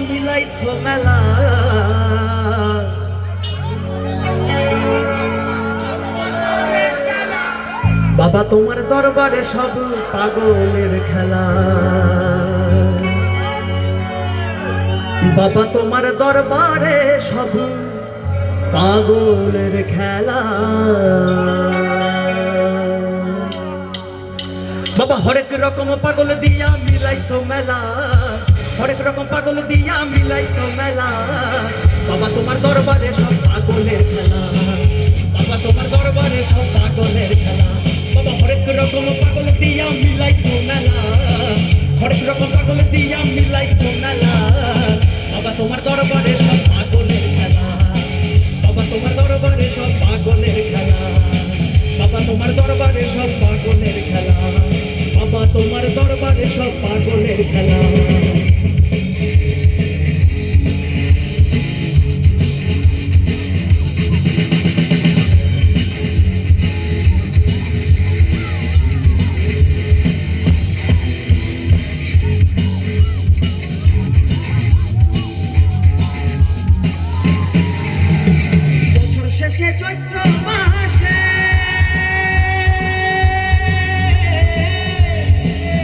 মিলাইছো মেলা। বাবা তোমার দরবারে সব পাগলের খেলা। বাবা তোমার দরবারে সব পাগলের খেলা। বাবা হরেক রকম পাগল দিয়া মিলাইছো মেলা। হরেক রকম পাগল দিয়া মিলাইছো মেলা। বাবা তোমার দরবারে সব পাগলের খেলা। বাবা তোমার দরবারে সব পাগলের খেলা। বাবা হরেক রকম পাগল দিয়া মিলাইছো মেলা। হরেক রকম পাগল দিয়া মিলাইছো মেলা। বাবা তোমার দরবারে সব পাগলের খেলা। বাবা তোমার দরবারে সব পাগলের খেলা। বাবা তোমার দরবারে সব পাগলের খেলা। বাবা তোমার দরবারে সব পাগলের খেলা। বছর শেষে চৈত্র মাসে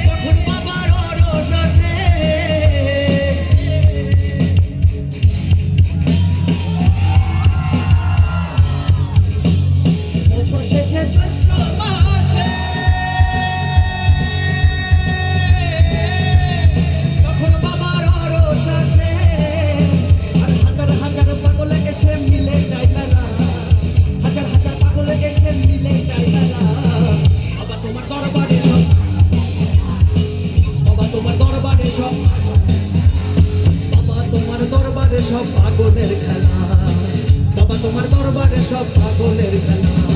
তখন বাবার অরস আসে। বছর শেষে চৈত্র মাসে তখন বাবার অরস আসে। আর হাজার হাজার পাগল এসে মিলে যায় মেলা। হাজার হাজার পাগল এসে মিলে যায় মেলা। বাবা তোমার দরবারে সব, বাবা তোমার দরবারে সব, বাবা তোমার দরবারে সব পাগলের খেলা। বাবা তোমার দরবারে সব পাগলের খেলা।